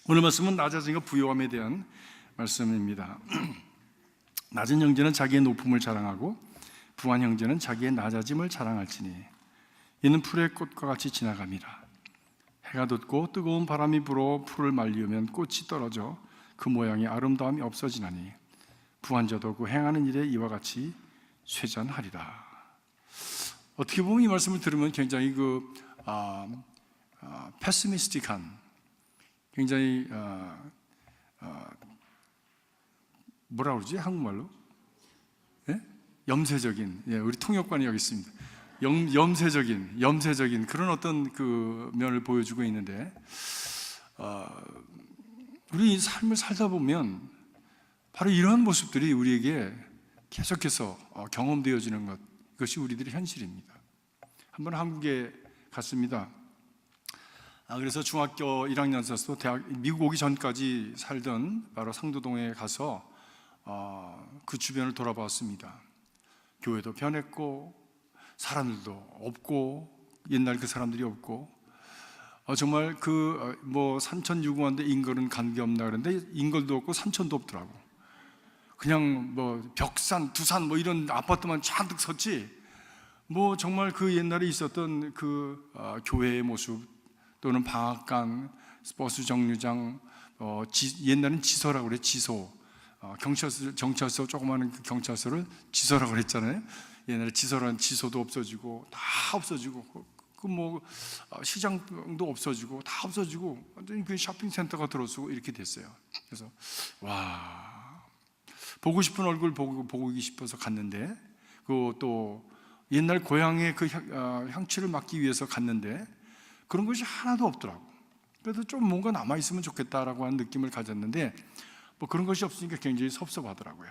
오늘 말씀은 낮아짐과 부요함에 대한 말씀입니다. 낮은 형제는 자기의 높음을 자랑하고 부한 형제는 자기의 낮아짐을 자랑할지니 이는 풀의 꽃과 같이 지나갑니다. 해가 돋고 뜨거운 바람이 불어 풀을 말리우면 꽃이 떨어져 그 모양의 아름다움이 없어지나니 부한 자도 그 행하는 일에 이와 같이 쇠잔하리라. 어떻게 보면 이 말씀을 들으면 굉장히 패시미스틱한, 굉장히 뭐라 그러지? 한국말로? 예? 염세적인, 우리 통역관이 여기 있습니다. 염세적인 그런 어떤 그 면을 보여주고 있는데, 우리 삶을 살다 보면 바로 이런 모습들이 우리에게 계속해서 경험되어지는 그것이 우리들의 현실입니다. 한번 한국에 갔습니다. 그래서 중학교 1학년 때서 미국 오기 전까지 살던 바로 상도동에 가서 그 주변을 돌아봤습니다. 교회도 변했고 사람들도 없고, 옛날 그 사람들이 없고, 정말 산천유구한데 인걸은 관계없나 그러는데 인걸도 없고 산천도 없더라고. 그냥 벽산, 두산 이런 아파트만 잔뜩 섰지, 정말 그 옛날에 있었던 그 교회의 모습, 또는 방앗간, 버스 정류장, 옛날엔 지소라고 그래. 지소, 경찰서, 조그마한 그 경찰서를 지소라고 그랬잖아요. 옛날에 지소라는 지소도 없어지고 다 없어지고, 시장도 없어지고 다 없어지고 완전히 그 쇼핑센터가 들어서고 이렇게 됐어요. 그래서 보고 싶은 얼굴 보고 싶어서 갔는데, 또 옛날 고향의 그 향취를 맡기 위해서 갔는데 그런 것이 하나도 없더라고. 그래도 좀 뭔가 남아있으면 좋겠다라고 하는 느낌을 가졌는데 그런 것이 없으니까 굉장히 섭섭하더라고요.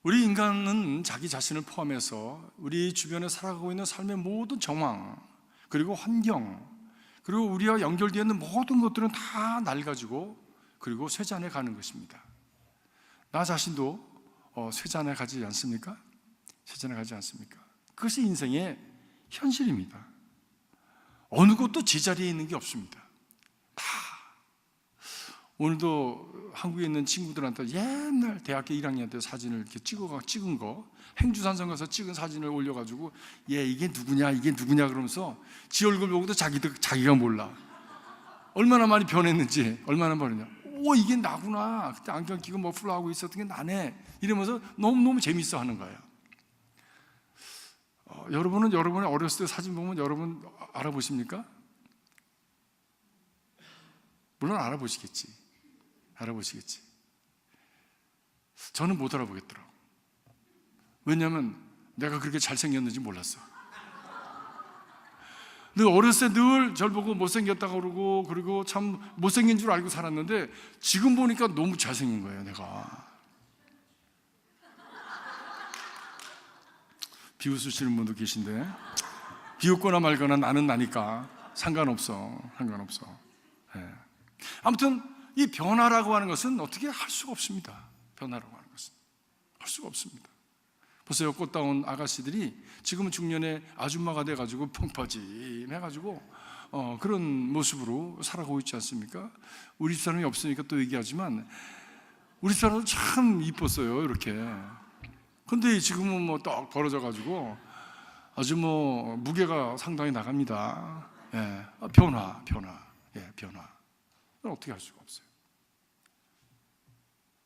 우리 인간은 자기 자신을 포함해서 우리 주변에 살아가고 있는 삶의 모든 정황, 그리고 환경, 그리고 우리와 연결되어 있는 모든 것들은 다 낡아지고 그리고 쇠잔해 가는 것입니다. 나 자신도 쇠잔해 가지 않습니까? 쇠잔해 가지 않습니까? 그것이 인생의 현실입니다. 어느 곳도 제자리에 있는 게 없습니다. 다. 오늘도 한국에 있는 친구들한테 옛날 대학교 1학년 때 사진을 이렇게 찍은 거, 행주산성 가서 찍은 사진을 올려가지고 이게 누구냐 그러면서 지 얼굴 보고도 자기가 몰라. 얼마나 많이 변했는지, 얼마나 변했냐. 이게 나구나. 그때 안경 끼고 머플러 하고 있었던 게 나네. 이러면서 너무너무 재밌어 하는 거예요. 여러분은 여러분의 어렸을 때 사진 보면 여러분 알아보십니까? 물론 알아보시겠지. 저는 못 알아보겠더라고. 왜냐하면 내가 그렇게 잘생겼는지 몰랐어. 근데 어렸을 때 늘 저를 보고 못생겼다고 그러고, 그리고 참 못생긴 줄 알고 살았는데 지금 보니까 너무 잘생긴 거예요, 내가. 비웃으시는 분도 계신데, 비웃거나 말거나 나는 나니까 상관없어. 네. 아무튼 이 변화라고 하는 것은 어떻게 할 수가 없습니다. 변화라고 하는 것은 할 수가 없습니다. 보세요, 꽃다운 아가씨들이 지금은 중년의 아줌마가 돼가지고 펑퍼짐해가지고 그런 모습으로 살아가고 있지 않습니까? 우리 집사람이 없으니까 또 얘기하지만 우리 집사람도 참 이뻤어요, 이렇게. 근데 지금은 딱 벌어져가지고 아주 무게가 상당히 나갑니다. 변화. 어떻게 할 수가 없어요.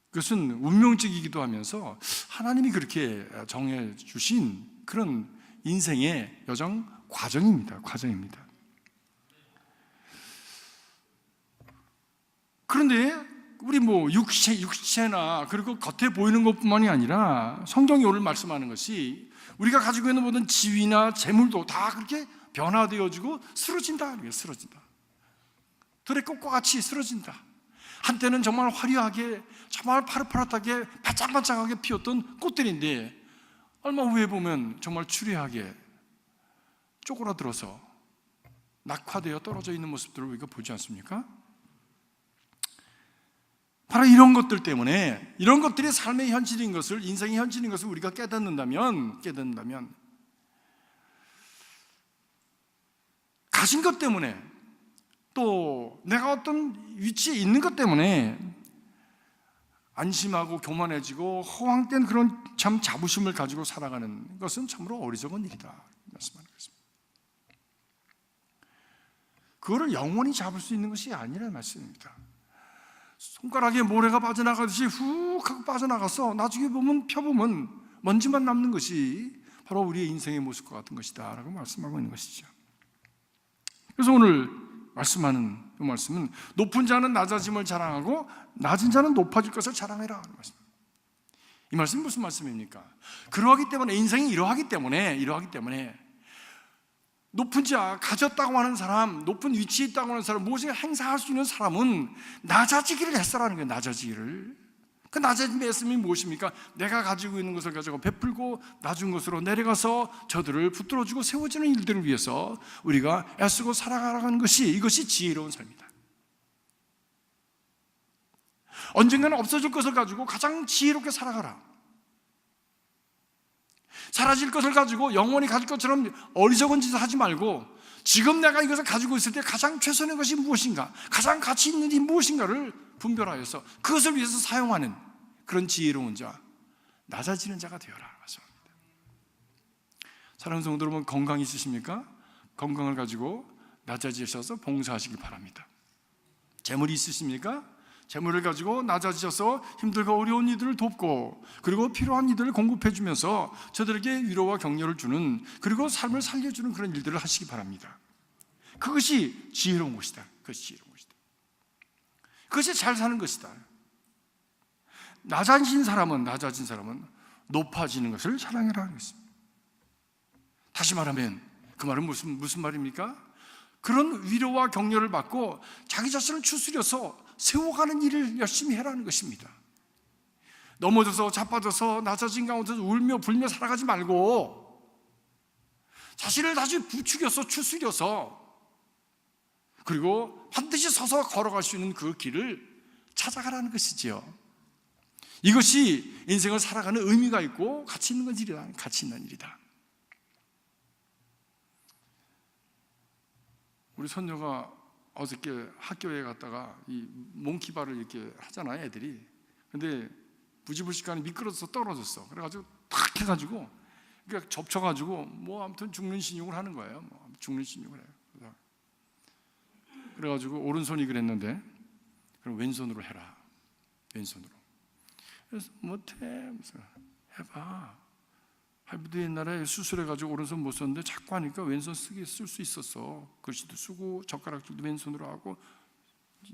그것은 운명적이기도 하면서 하나님이 그렇게 정해 주신 그런 인생의 여정 과정입니다. 그런데 우리 육체나 그리고 겉에 보이는 것뿐만이 아니라 성경이 오늘 말씀하는 것이 우리가 가지고 있는 모든 지위나 재물도 다 그렇게 변화되어지고 쓰러진다. 들의 꽃과 같이 쓰러진다. 한때는 정말 화려하게, 정말 파릇파릇하게 반짝반짝하게 피었던 꽃들인데 얼마 후에 보면 정말 추리하게 쪼그라들어서 낙화되어 떨어져 있는 모습들을 우리가 보지 않습니까? 바로 이런 것들 때문에, 이런 것들이 삶의 현실인 것을, 인생의 현실인 것을 우리가 깨닫는다면 가진 것 때문에 또 내가 어떤 위치에 있는 것 때문에 안심하고 교만해지고 허황된 그런 참 자부심을 가지고 살아가는 것은 참으로 어리석은 일이다 말씀하는 것입니다. 그거를 영원히 잡을 수 있는 것이 아니라는 말씀입니다. 손가락에 모래가 빠져나가듯이 훅 하고 빠져나가서 나중에 펴보면 먼지만 남는 것이 바로 우리의 인생의 모습과 같은 것이다 라고 말씀하고 있는 것이죠. 그래서 오늘 말씀하는 이 말씀은 높은 자는 낮아짐을 자랑하고 낮은 자는 높아질 것을 자랑해라 하는 말씀입니다. 이 말씀이 무슨 말씀입니까? 그러하기 때문에 인생이 이러하기 때문에 높은 자, 가졌다고 하는 사람, 높은 위치에 있다고 하는 사람, 무엇을 행사할 수 있는 사람은 낮아지기를 했어라는 거예요. 낮아지기를. 그 낮아짐의 말씀이 무엇입니까? 내가 가지고 있는 것을 가지고 베풀고 낮은 것으로 내려가서 저들을 붙들어주고 세워지는 일들을 위해서 우리가 애쓰고 살아가는 것이, 이것이 지혜로운 삶이다. 언젠가는 없어질 것을 가지고 가장 지혜롭게 살아가라. 사라질 것을 가지고 영원히 가질 것처럼 어리석은 짓을 하지 말고 지금 내가 이것을 가지고 있을 때 가장 최선의 것이 무엇인가, 가장 가치 있는 일이 무엇인가를 분별하여서 그것을 위해서 사용하는 그런 지혜로운 자, 낮아지는 자가 되어라 말씀합니다. 사랑하는 성도 여러분, 건강 있으십니까? 건강을 가지고 낮아지셔서 봉사하시길 바랍니다. 재물이 있으십니까? 재물을 가지고 낮아지셔서 힘들고 어려운 이들을 돕고 그리고 필요한 이들을 공급해 주면서 저들에게 위로와 격려를 주는, 그리고 삶을 살려주는 그런 일들을 하시기 바랍니다. 그것이 지혜로운 것이다. 그것이 지혜로운 것이다. 그것이 잘 사는 것이다. 낮아진 사람은 높아지는 것을 자랑해라 하는 것입니다. 다시 말하면 그 말은 무슨 말입니까? 그런 위로와 격려를 받고 자기 자신을 추스려서 세워가는 일을 열심히 해라는 것입니다. 넘어져서 자빠져서 낮아진 가운데서 울며 불며 살아가지 말고 자신을 다시 부추겨서 추스려서 그리고 반드시 서서 걸어갈 수 있는 그 길을 찾아가라는 것이지요. 이것이 인생을 살아가는 의미가 있고 가치 있는 일이다. 가치 있는 일이다. 우리 손녀가 어저께 학교에 갔다가 이 몽키바를 이렇게 하잖아요, 애들이. 근데 부지불식간에 미끄러져서 떨어졌어. 그래가지고 탁 해가지고 그러니까 접쳐가지고 뭐 아무튼 죽는 신용을 하는 거예요. 뭐 죽는 신용을 해요. 그래가지고 오른손이 그랬는데 그럼 왼손으로 해라. 왼손으로. 그래서 못해. 해봐. 할부도 옛날에 수술해가지고 오른손 못 썼는데 자꾸 하니까 왼손 쓸 수 있었어. 글씨도 쓰고 젓가락질도 왼손으로 하고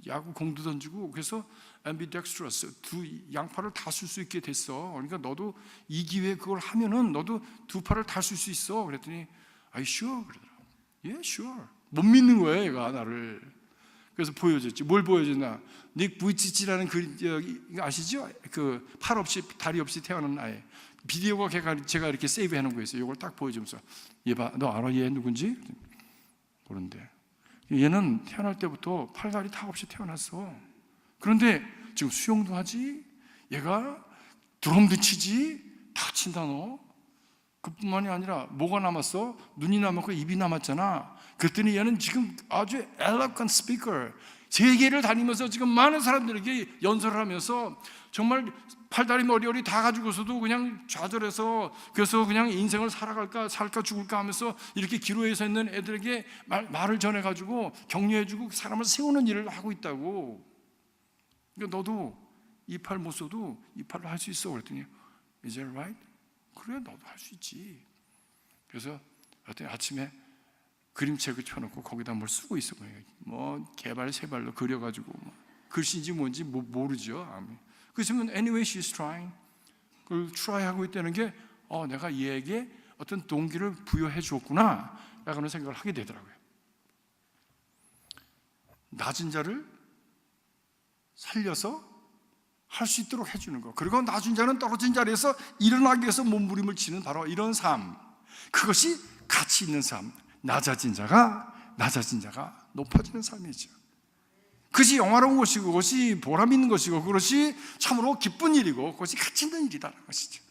야구 공도 던지고, 그래서 ambidextrous, 두 양팔을 다 쓸 수 있게 됐어. 그러니까 너도 이 기회에 그걸 하면은 너도 두 팔을 다 쓸 수 있어. 그랬더니 Are you sure? 그러더라고. Yeah, sure. 못 믿는 거야 얘가 나를. 그래서 보여줬지. 뭘 보여줬나? 닉 부이치치라는 그 아시죠? 그 팔 없이 다리 없이 태어난 아이. 비디오가 제가 이렇게 세이브 해놓은 거 있어요. 이걸 딱 보여주면서 얘 봐, 너 알아 얘 누군지? 모르는데 얘는 태어날 때부터 팔다리 다 없이 태어났어. 그런데 지금 수영도 하지, 얘가 드럼도 치지, 다 친다 너. 그뿐만이 아니라 뭐가 남았어? 눈이 남았고 입이 남았잖아. 그랬더니 얘는 지금 아주 eloquent speaker, 세계를 다니면서 지금 많은 사람들에게 연설을 하면서 정말 팔다리 머리허리 다 가지고서도 그냥 좌절해서, 그래서 그냥 인생을 살까 죽을까 하면서 이렇게 기로에 서 있는 애들에게 말을 전해가지고 격려해주고 사람을 세우는 일을 하고 있다고. 그러니까 너도 이 팔 못 써도 이 팔을 할 수 있어. 그랬더니 Is that right? 그래, 너도 할 수 있지. 그래서 아침에 그림책을 펴놓고 거기다 뭘 쓰고 있어. 뭐 개발 세발로 그려가지고 뭐 글씨인지 뭔지 모르죠. 그렇지만 anyway she's trying. 그걸 try하고 있다는 게 내가 얘에게 어떤 동기를 부여해 주었구나 라는 생각을 하게 되더라고요. 낮은 자를 살려서 할 수 있도록 해주는 것, 그리고 낮은 자는 떨어진 자리에서 일어나기 위해서 몸부림을 치는 바로 이런 삶, 그것이 가치 있는 삶. 낮아진 자가 높아지는 삶이죠. 그것이 영화로운 것이고, 그것이 보람 있는 것이고, 그것이 참으로 기쁜 일이고, 그것이 가치 있는 일이라는 것이죠.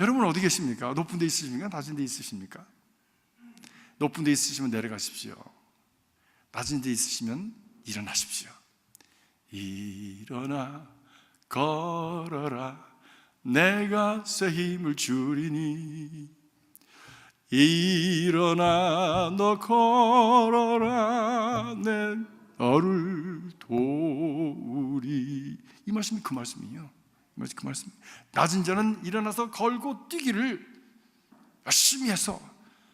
여러분 어디 계십니까? 높은 데 있으십니까? 낮은 데 있으십니까? 높은 데 있으시면 내려가십시오. 낮은 데 있으시면 일어나십시오. 일어나 걸어라, 내가 새 힘을 주리니. 일어나 너 걸어라, 내 너를 도우리. 이 말씀이 그 말씀이에요. 그 말씀. 낮은 자는 일어나서 걸고 뛰기를 열심히 해서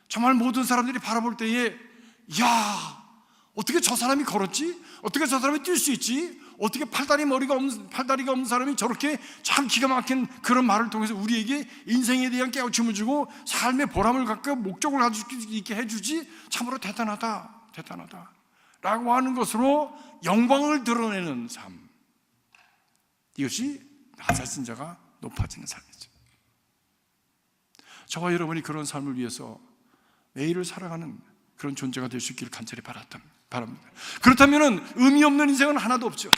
정말 모든 사람들이 바라볼 때에, 야, 어떻게 저 사람이 걸었지? 어떻게 저 사람이 뛸 수 있지? 어떻게 팔다리가 없는 사람이 저렇게 참 기가 막힌 그런 말을 통해서 우리에게 인생에 대한 깨우침을 주고 삶의 보람을 갖고 목적을 가질 수 있게 해주지? 참으로 대단하다 라고 하는 것으로 영광을 드러내는 삶, 이것이 낮아진 자가 높아지는 삶이죠. 저와 여러분이 그런 삶을 위해서 매일을 살아가는 그런 존재가 될 수 있기를 간절히 바랍니다. 그렇다면 의미 없는 인생은 하나도 없죠.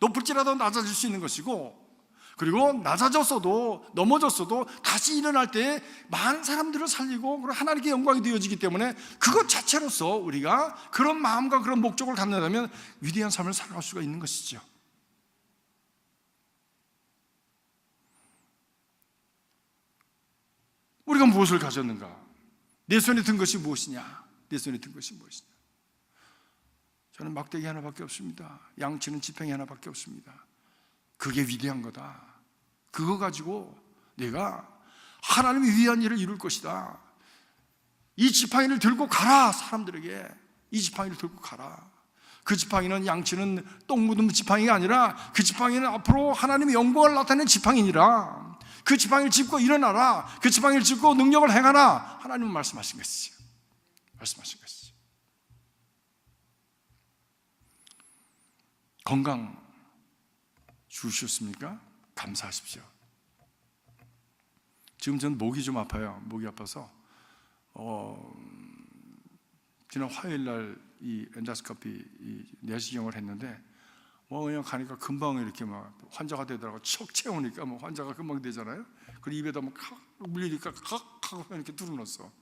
높을지라도 낮아질 수 있는 것이고, 그리고 낮아졌어도 넘어졌어도 다시 일어날 때 많은 사람들을 살리고 하나님께 영광이 되어지기 때문에 그것 자체로서 우리가 그런 마음과 그런 목적을 갖는다면 위대한 삶을 살아갈 수가 있는 것이죠. 우리가 무엇을 가졌는가? 내 손에 든 것이 무엇이냐? 내 손에 든 것이 무엇이냐? 저는 막대기 하나밖에 없습니다. 양치는 지팡이 하나밖에 없습니다. 그게 위대한 거다. 그거 가지고 내가 하나님의 위대한 일을 이룰 것이다. 이 지팡이를 들고 가라. 사람들에게 이 지팡이를 들고 가라. 그 지팡이는, 양치는 똥 묻은 지팡이가 아니라 그 지팡이는 앞으로 하나님의 영광을 나타내는 지팡이니라. 그 지팡이를 짚고 일어나라. 그 지팡이를 짚고 능력을 행하라. 하나님은 말씀하신 것이죠. 말씀하신 것이죠. 건강 주셨습니까? 감사하십시오. 지금 전 목이 좀 아파요. 목이 아파서 지난 화요일 날 이 엔도스코피 이 내시경을 했는데 그냥 가니까 금방 이렇게 막 환자가 되더라고. 척 채우니까 뭐 환자가 금방 되잖아요. 그리고 입에다 막 물리니까 칵 이렇게 뚫어놨어.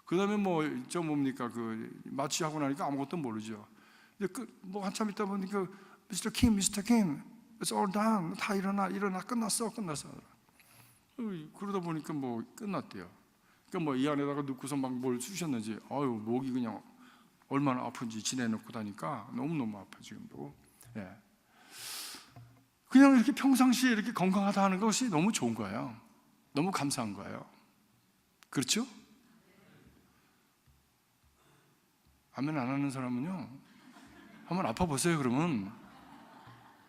그다음에 저 뭡니까 그 마취하고 나니까 아무것도 모르죠. 근데 뭐 한참 있다 보니까 미스터 킴, it's all done. 다 일어나, 끝났어. 그러다 보니까 끝났대요. 그러니까 이 안에다가 넣고서 막 뭘 쑤셨는지, 목이 그냥 얼마나 아픈지 지내놓고 다니까 너무너무 아파, 지금도. 예. 그냥 이렇게 평상시에 이렇게 건강하다 하는 것이 너무 좋은 거예요. 너무 감사한 거예요. 그렇죠? 아멘 안 하는 사람은요, 한번 아파보세요, 그러면.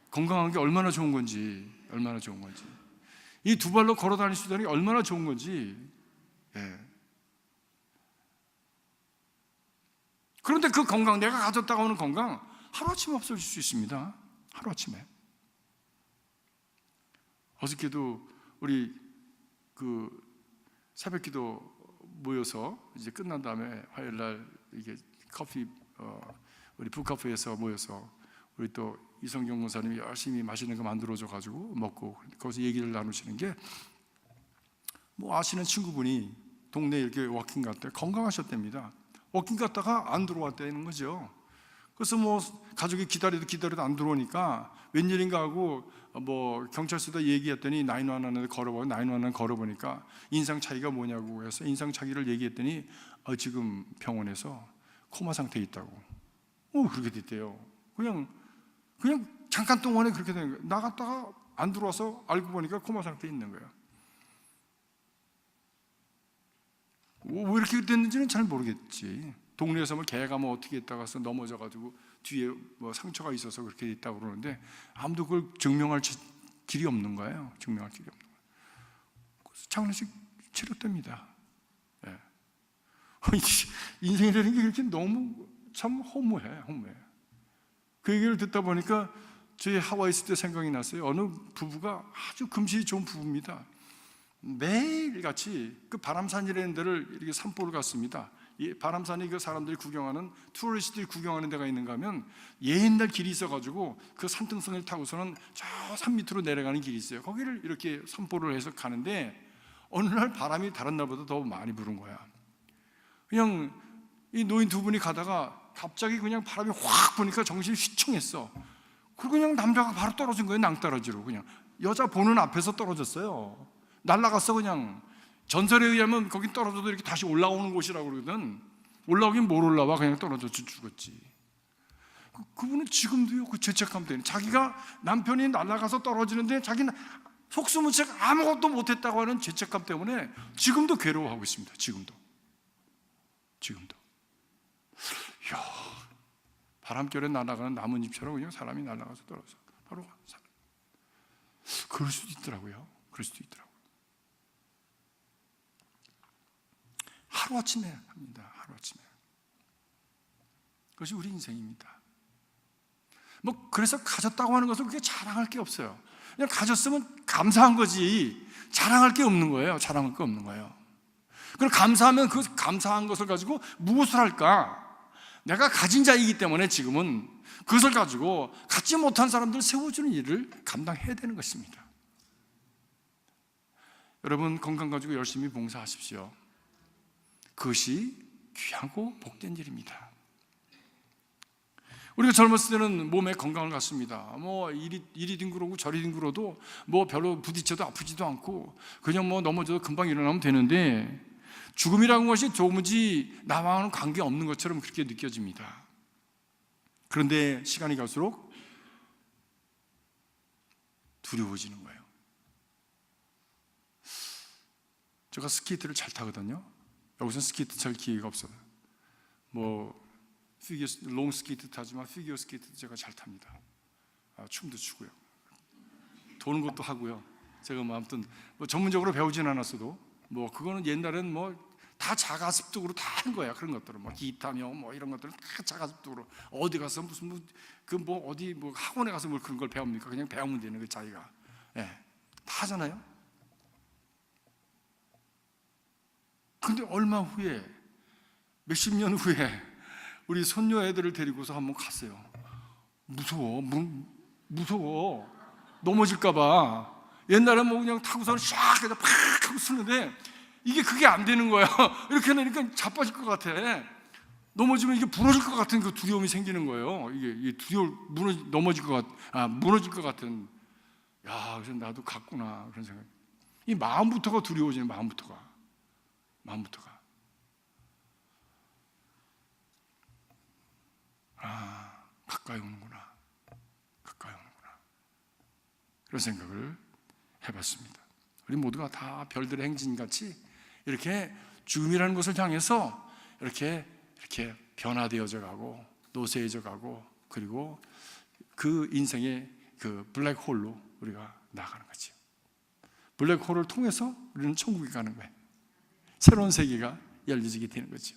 건강한 게 얼마나 좋은 건지, 이 두 발로 걸어 다닐 수 있다는 게 얼마나 좋은 건지. 예. 그런데 그 건강, 내가 가졌다가 오는 건강, 하루아침에 없어질 수 있습니다. 하루아침에. 어저께도 우리 그 새벽기도 모여서 이제 끝난 다음에 화요일 날 이게 커피, 우리 북카페에서 모여서 우리 또 이성경 목사님이 열심히 맛있는 거 만들어줘 가지고 먹고, 거기서 얘기를 나누시는 게, 아시는 친구분이 동네에 이렇게 워킹 갔대. 건강하셨답니다. 워킹 갔다가 안 들어왔다는 거죠. 그래서 가족이 기다려도 안 들어오니까 웬일인가 하고 경찰서에다 얘기했더니 911에 걸어보니까 인상 차이가 뭐냐고 해서 인상 차이를 얘기했더니 지금 병원에서 코마 상태에 있다고. 그렇게 됐대요. 그냥 잠깐 동안에 그렇게 된 거예요. 나갔다가 안 들어와서 알고 보니까 코마 상태에 있는 거예요. 왜 이렇게 됐는지는 잘 모르겠지. 동네에서 개가 어떻게 했다가 넘어져가지고 뒤에 상처가 있어서 그렇게 됐다고 그러는데 아무도 그걸 증명할 길이 없는 거예요. 그래서 장례식 치렀답니다. 네. 인생이라는 게 그렇게 너무 참 허무해. 그 얘기를 듣다 보니까 저희 하와이 있을 때 생각이 났어요. 어느 부부가 아주 금실이 좋은 부부입니다. 매일같이 그 바람산이라는 데를 이렇게 산보를 갔습니다. 이 바람산이 그 사람들이 구경하는, 투어리스트들이 구경하는 데가 있는가 하면 옛날 길이 있어가지고 그 산등성을 타고서는 저 산 밑으로 내려가는 길이 있어요. 거기를 이렇게 산보를 해서 가는데 어느 날 바람이 다른 날보다 더 많이 부는 거야. 그냥 이 노인 두 분이 가다가 갑자기 그냥 바람이 확 부니까 정신이 휘청했어. 그리고 그냥 남자가 바로 떨어진 거예요. 낭떠러지로. 그냥 여자 보는 앞에서 떨어졌어요. 날아갔어. 그냥 전설에 의하면 거긴 떨어져도 이렇게 다시 올라오는 곳이라고 그러거든. 올라오긴 뭘 올라와. 그냥 떨어져 죽었지. 그분은 지금도요, 그 죄책감 때문에 자기가 남편이 날아가서 떨어지는데 자기는 속수무책 아무것도 못했다고 하는 죄책감 때문에 지금도 괴로워하고 있습니다. 지금도. 이야, 바람결에 날아가는 나뭇잎처럼 그냥 사람이 날아가서 떨어져 바로 사람. 그럴 수도 있더라고요. 하루아침에 합니다. 하루아침에. 그것이 우리 인생입니다. 뭐 그래서 가졌다고 하는 것은 그게 자랑할 게 없어요. 그냥 가졌으면 감사한 거지 자랑할 게 없는 거예요. 그럼 감사하면 그 감사한 것을 가지고 무엇을 할까? 내가 가진 자이기 때문에 지금은 그것을 가지고 갖지 못한 사람들을 세워주는 일을 감당해야 되는 것입니다. 여러분 건강 가지고 열심히 봉사하십시오. 그것이 귀하고 복된 일입니다. 우리가 젊었을 때는 몸에 건강을 갖습니다. 뭐 이리 뒹굴고 저리 뒹굴어도 뭐 별로 부딪혀도 아프지도 않고 그냥 뭐 넘어져도 금방 일어나면 되는데 죽음이라는 것이 도무지 나와는 관계없는 것처럼 그렇게 느껴집니다. 그런데 시간이 갈수록 두려워지는 거예요. 제가 스케이트를 잘 타거든요. 여기서는 스케이트 잘 기회가 없어요. 뭐 롱 스케이트 타지만 피겨 스케이트도 제가 잘 탑니다. 춤도 추고요. 도는 것도 하고요. 제가 뭐 아무튼 뭐 전문적으로 배우진 않았어도 뭐 그거는 옛날엔 뭐 다 자가습득으로 다 한 거야. 그런 것들은 뭐 기타며 뭐 이런 것들은 다 자가습득으로 어디 가서 무슨 어디 학원에 가서 뭘 그런 걸 배웁니까? 그냥 배우면 되는 거 자기가. 예, 다 하잖아요. 근데 얼마 후에 몇십 년 후에 우리 손녀 애들을 데리고서 한번 갔어요. 무서워. 넘어질까봐. 옛날에 뭐 그냥 타고서는 샥 해서 팍 하고 쓰는데 그게 안 되는 거야. 이렇게 하니까 자빠질 것 같아. 넘어지면 이게 부러질 것 같은 그 두려움이 생기는 거예요. 이게 무너질 것 같은. 야, 그래서 나도 갔구나. 그런 생각. 이 마음부터가 두려워지는 마음부터가. 가까이 오는구나. 그런 생각을 해봤습니다. 우리 모두가 다 별들의 행진같이 이렇게 죽음이라는 것을 향해서 이렇게 변화되어져 가고 노쇠해져 가고 그리고 그 인생의 그 블랙홀로 우리가 나아가는 거죠. 블랙홀을 통해서 우리는 천국에 가는 거예요. 새로운 세계가 열려지게 되는 거죠.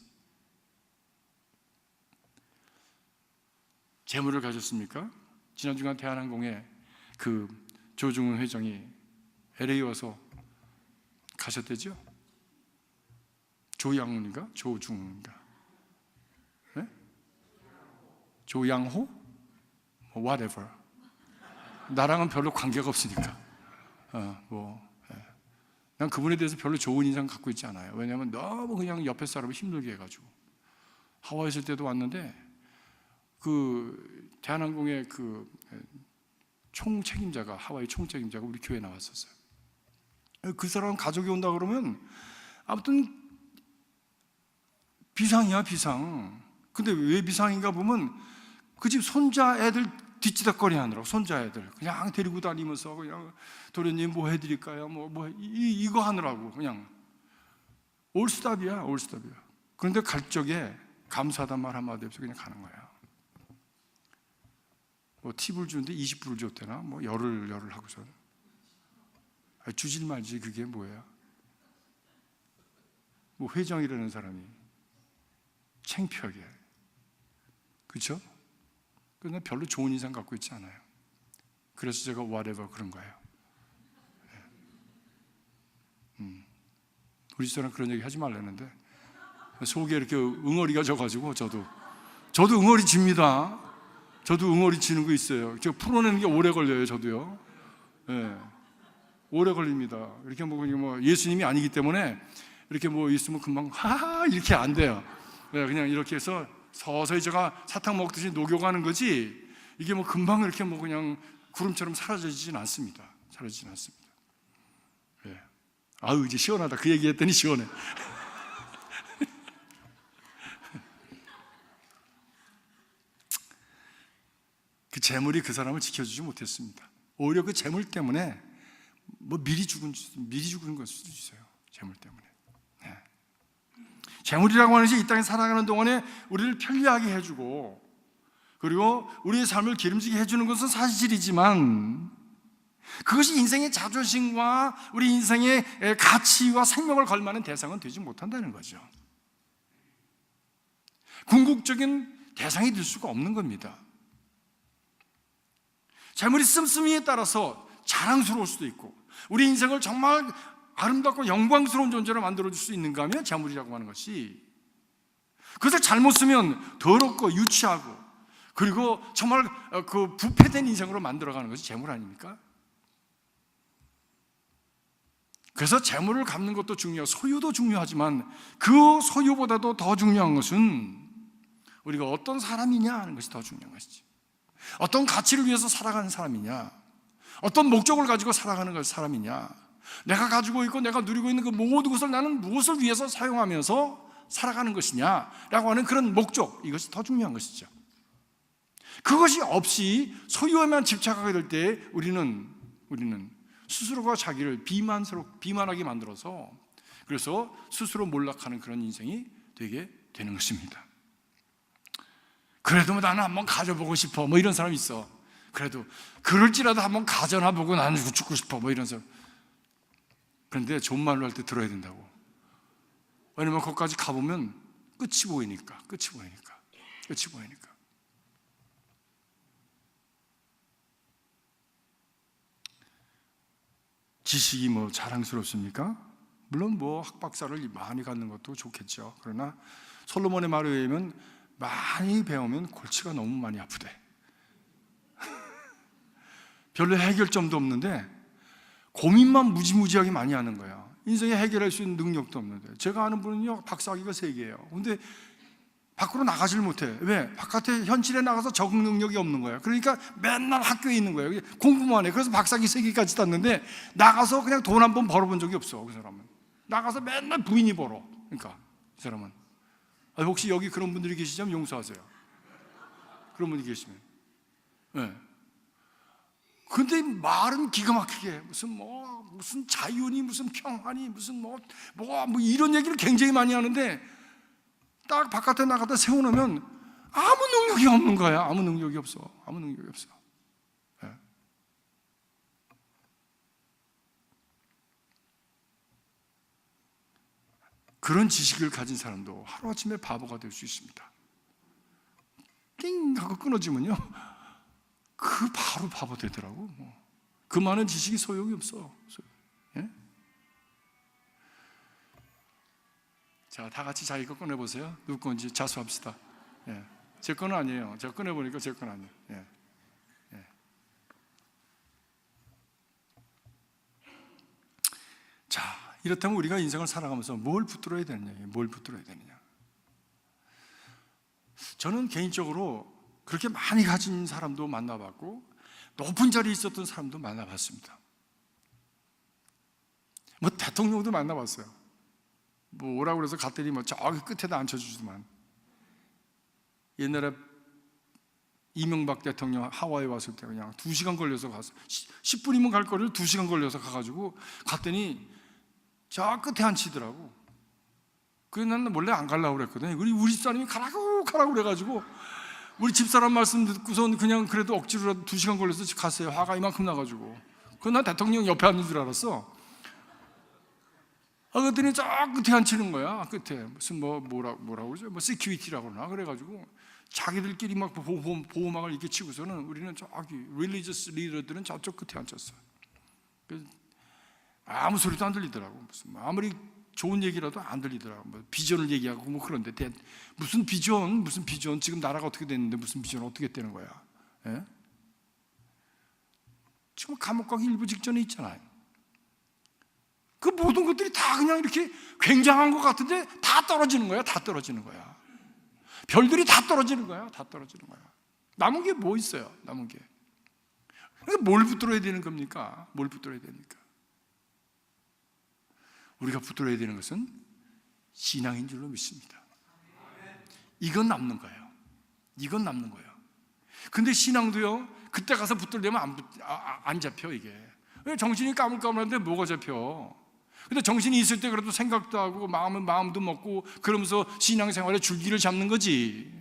재물을 가졌습니까? 지난주간 대한항공에 그 조중훈 회장이 LA 와서 가셨대죠? 조양훈인가? 조중훈인가? 네? 조양호? whatever. 나랑은 별로 관계가 없으니까. 난 그분에 대해서 별로 좋은 인상 갖고 있지 않아요. 왜냐하면 너무 그냥 옆에 사람을 힘들게 해가지고. 하와이 있을 때도 왔는데 그 대한항공의 그 총책임자가 하와이 총책임자가 우리 교회에 나왔었어요. 그 사람 가족이 온다 그러면 아무튼 비상이야 비상. 근데 왜 비상인가 보면 그 집 손자 애들 뒤치다거리 하느라고 손자 애들 그냥 데리고 다니면서 그냥 도련님 뭐 해드릴까요? 이거 하느라고 그냥 올스탑이야. 그런데 갈 적에 감사하단 말 한마디 없이 그냥 가는 거야. 뭐 팁을 주는데 20불을 줬대나 뭐 열을 하고서 주질 말지 그게 뭐야? 뭐 회장이라는 사람이 창피하게 그렇죠? 그런데 별로 좋은 인상 갖고 있지 않아요. 그래서 제가 whatever 그런 거예요. 우리 집사람 그런 얘기 하지 말라는데 속에 이렇게 응어리가 져가지고 저도 응어리 집니다. 저도 응어리 지는 거 있어요. 제가 풀어내는 게 오래 걸려요. 저도요. 오래 걸립니다. 이렇게 뭐 예수님이 아니기 때문에 이렇게 뭐 있으면 금방 이렇게 안 돼요. 그냥 이렇게 해서 서서히 제가 사탕 먹듯이 녹여가는 거지, 이게 뭐 금방 이렇게 뭐 그냥 구름처럼 사라지진 않습니다. 사라지진 않습니다. 네. 아유, 이제 시원하다. 그 얘기 했더니 시원해. 그 재물이 그 사람을 지켜주지 못했습니다. 오히려 그 재물 때문에 뭐 미리 죽은 걸 수도 있어요. 재물 때문에. 네. 재물이라고 하는 것이 이 땅에 살아가는 동안에 우리를 편리하게 해주고, 그리고 우리의 삶을 기름지게 해주는 것은 사실이지만, 그것이 인생의 자존심과 우리 인생의 가치와 생명을 걸만한 대상은 되지 못한다는 거죠. 궁극적인 대상이 될 수가 없는 겁니다. 재물이 씀씀이에 따라서 자랑스러울 수도 있고, 우리 인생을 정말 아름답고 영광스러운 존재로 만들어줄 수 있는가 하면 재물이라고 하는 것이, 그것을 잘못 쓰면 더럽고 유치하고, 그리고 정말 그 부패된 인생으로 만들어가는 것이 재물 아닙니까? 그래서 재물을 갚는 것도 중요하고 소유도 중요하지만, 그 소유보다도 더 중요한 것은 우리가 어떤 사람이냐 하는 것이 더 중요한 것이지. 어떤 가치를 위해서 살아가는 사람이냐, 어떤 목적을 가지고 살아가는 사람이냐, 내가 가지고 있고 내가 누리고 있는 그 모든 것을 나는 무엇을 위해서 사용하면서 살아가는 것이냐라고 하는 그런 목적, 이것이 더 중요한 것이죠. 그것이 없이 소유에만 집착하게 될 때 우리는 스스로가 자기를 비만하게 만들어서, 그래서 스스로 몰락하는 그런 인생이 되게 되는 것입니다. 그래도 나는 한번 가져보고 싶어, 뭐 이런 사람이 있어. 그래도 그럴지라도 한번 가져나 보고 나는 죽고 싶어, 뭐 이런 사람. 그런데 좋은 말로 할 때 들어야 된다고. 왜냐면 거기까지 가보면 끝이 보이니까. 지식이 뭐 자랑스럽습니까? 물론 뭐 학박사를 많이 갖는 것도 좋겠죠. 그러나 솔로몬의 말에 의하면 많이 배우면 골치가 너무 많이 아프대. 별로 해결점도 없는데 고민만 무지무지하게 많이 하는 거야. 인생에 해결할 수 있는 능력도 없는데. 제가 아는 분은요, 박사학위가 3개예요. 근데 밖으로 나가질 못해. 왜? 바깥에 현실에 나가서 적응 능력이 없는 거야. 그러니까 맨날 학교에 있는 거예요. 공부만 해. 그래서 박사학위 3개까지 땄는데 나가서 그냥 돈 한 번 벌어본 적이 없어. 그 사람은 나가서 맨날 부인이 벌어. 그러니까 이 사람은. 혹시 여기 그런 분들이 계시자면 용서하세요. 그런 분이 계시면. 네. 근데 말은 기가 막히게 무슨 자유니 무슨 평화니 무슨 뭐 이런 얘기를 굉장히 많이 하는데, 딱 바깥에 나가다 세워놓으면 아무 능력이 없는 거야. 아무 능력이 없어. 네. 그런 지식을 가진 사람도 하루아침에 바보가 될 수 있습니다. 띵 하고 끊어지면요, 그 바로 바보 되더라고. 그 많은 지식이 소용이 없어. 예? 자, 다 같이 자기 거 꺼내보세요. 누구 건지 자수합시다. 예. 제 거는 아니에요. 제가 꺼내보니까 제 건 아니에요. 예. 예. 자, 이렇다면 우리가 인생을 살아가면서 뭘 붙들어야 되느냐? 저는 개인적으로 그렇게 많이 가진 사람도 만나봤고 높은 자리에 있었던 사람도 만나봤습니다. 뭐 대통령도 만나봤어요. 뭐 오라고 그래서 갔더니 뭐 저기 끝에다 앉혀주지만, 옛날에 이명박 대통령 하와이 왔을 때 그냥 2시간 걸려서 가서 10분이면 갈 거리를 2시간 걸려서 가가지고 갔더니 저 끝에 앉히더라고. 그래서 나는 원래 안 가려고 그랬거든요. 우리 집사람이 가라고 그래가지고 우리 집사람 말씀 듣고선 그냥 그래도 억지로라도 2시간 걸려서 갔어요. 화가 이만큼 나가지고. 난 대통령 옆에 앉는 줄 알았어. 그랬더니 저 끝에 앉히는 거야. 끝에 무슨 뭐라고 그러죠? 뭐 시큐리티라고 그러나. 그래가지고 자기들끼리 막 보호막을 이렇게 치고서는 우리는 저기 릴리지어스 리더들은 저쪽 끝에 앉았어. 아무 소리도 안 들리더라고. 무슨 아무리 좋은 얘기라도 안 들리더라고. 뭐 비전을 얘기하고 뭐 그런데 무슨 비전 지금 나라가 어떻게 됐는데 무슨 비전 어떻게 되는 거야? 예? 지금 감옥 가기 일부 직전에 있잖아요. 그 모든 것들이 다 그냥 이렇게 굉장한 것 같은데 다 떨어지는 거야. 별들이 다 떨어지는 거야. 다 떨어지는 거야. 남은 게 뭐 있어요? 남은 게. 뭘 붙들어야 되는 겁니까? 뭘 붙들어야 됩니까? 우리가 붙들어야 되는 것은 신앙인 줄로 믿습니다. 이건 남는 거예요. 이건 남는 거예요. 근데 신앙도요, 그때 가서 붙들려면 안 잡혀, 이게. 왜 정신이 까물까물한데 뭐가 잡혀? 근데 정신이 있을 때 그래도 생각도 하고 마음은 마음도 먹고 그러면서 신앙생활에 줄기를 잡는 거지.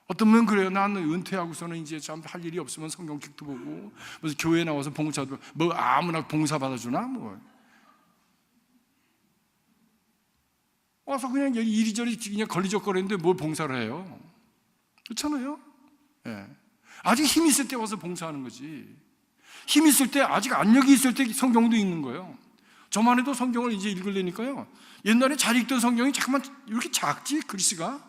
어떤 분은 그래요. 나는 은퇴하고서는 이제 참 할 일이 없으면 성경책도 보고 무슨 교회 나와서 봉사도 뭐 아무나 봉사 받아주나 뭐 와서 그냥 이리저리 그냥 걸리적거리는데 뭘 봉사를 해요? 그렇잖아요. 예. 아직 힘 있을 때 와서 봉사하는 거지. 힘 있을 때, 아직 안력이 있을 때 성경도 읽는 거예요. 저만 해도 성경을 이제 읽으려니까요, 옛날에 잘 읽던 성경이 잠깐만 이렇게 작지, 글씨가?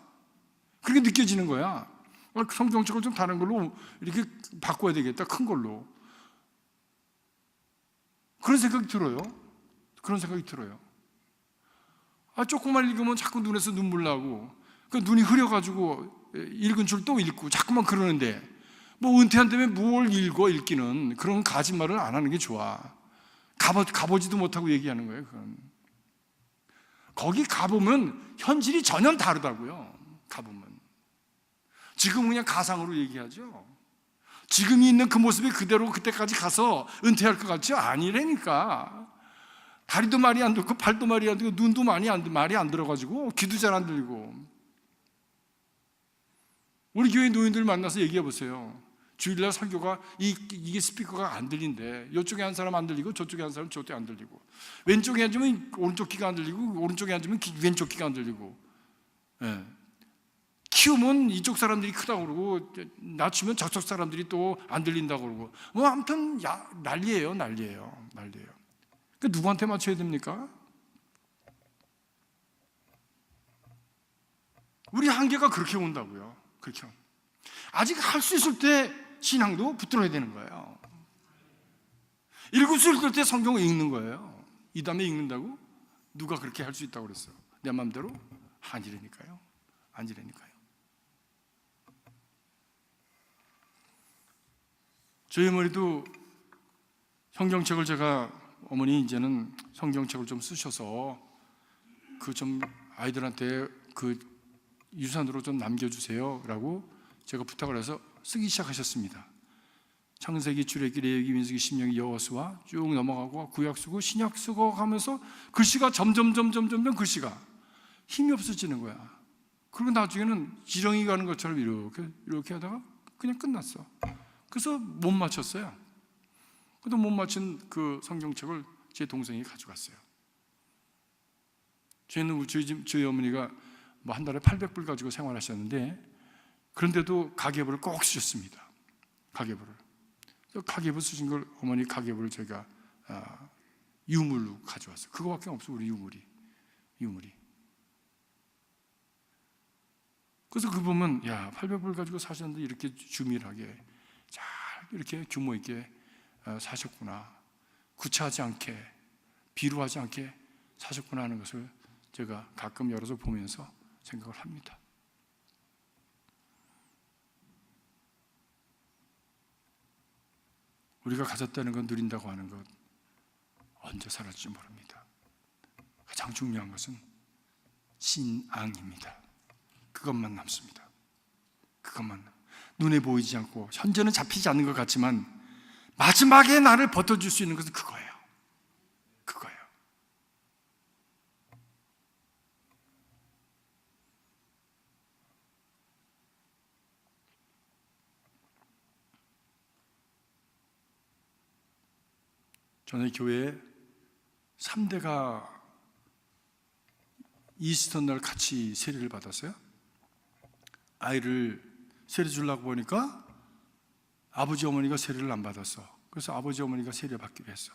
그렇게 느껴지는 거야. 성경책을 좀 다른 걸로 이렇게 바꿔야 되겠다, 큰 걸로. 그런 생각이 들어요. 그런 생각이 들어요. 조금만 읽으면 자꾸 눈에서 눈물 나고, 그 눈이 흐려가지고 읽은 줄 또 읽고, 자꾸만 그러는데, 뭐 은퇴한다며 뭘 읽기는 그런 거짓말을 안 하는 게 좋아. 가보지도 못하고 얘기하는 거예요, 그건. 거기 가보면 현실이 전혀 다르다고요. 가보면. 지금 그냥 가상으로 얘기하죠. 지금이 있는 그 모습이 그대로 그때까지 가서 은퇴할 것 같죠? 아니라니까. 다리도 말이 안 듣고 발도 말이 안 듣고 눈도 말이 안 들어가지고 귀도 잘 안 들리고. 우리 교회 노인들 만나서 얘기해 보세요. 주일날 설교가 이게 스피커가 안 들린대. 이쪽에 한 사람 안 들리고 저쪽에 한 사람 저쪽에 안 들리고, 왼쪽에 앉으면 오른쪽 귀가 안 들리고 오른쪽에 앉으면 왼쪽 귀가 안 들리고, 예. 키우면 이쪽 사람들이 크다고 그러고 낮추면 저쪽 사람들이 또 안 들린다고 그러고, 뭐 아무튼 난리예요. 그 누구한테 맞춰야 됩니까? 우리 한계가 그렇게 온다고요. 그렇게. 아직 할 수 있을 때 신앙도 붙들어야 되는 거예요. 읽을 수 있을 때 성경을 읽는 거예요. 이 다음에 읽는다고? 누가 그렇게 할 수 있다고 그랬어요? 내 마음대로? 아니라니까요. 저희 어머니도 성경책을 제가, 어머니 이제는 성경책을 좀 쓰셔서 그 좀 아이들한테 그 유산으로 좀 남겨주세요 라고 제가 부탁을 해서 쓰기 시작하셨습니다. 창세기, 출애굽기, 레위기, 민수기, 신명기, 여호수아 쭉 넘어가고 구약 쓰고 신약 쓰고 하면서 글씨가 점점 글씨가 힘이 없어지는 거야. 그리고 나중에는 지렁이 가는 것처럼 이렇게 하다가 그냥 끝났어. 그래서 못 맞췄어요. 그래도 못 맞춘 그 성경책을 제 동생이 가져갔어요. 저희 어머니가 뭐 한 달에 800불 가지고 생활하셨는데, 그런데도 가계부를 꼭 쓰셨습니다. 가계부 쓰신 걸, 어머니 가계부를 제가 유물로 가져왔어요. 그거밖에 없어, 우리 유물이. 그래서 그 보면, 야, 800불 가지고 사셨는데 이렇게 주밀하게 잘 이렇게 규모 있게 사셨구나. 구차하지 않게, 비루하지 않게 사셨구나 하는 것을 제가 가끔 열어서 보면서 생각을 합니다. 우리가 가졌다는 건, 누린다고 하는 것, 언제 사라질지 모릅니다. 가장 중요한 것은 신앙입니다. 그것만 남습니다. 눈에 보이지 않고 현재는 잡히지 않는 것 같지만 마지막에 나를 버텨줄 수 있는 것은 그거예요. 전에 교회에 3대가 이스터 날 같이 세례를 받았어요. 아이를 세례 주려고 보니까 아버지 어머니가 세례를 안 받았어. 그래서 아버지 어머니가 세례 받기로 했어.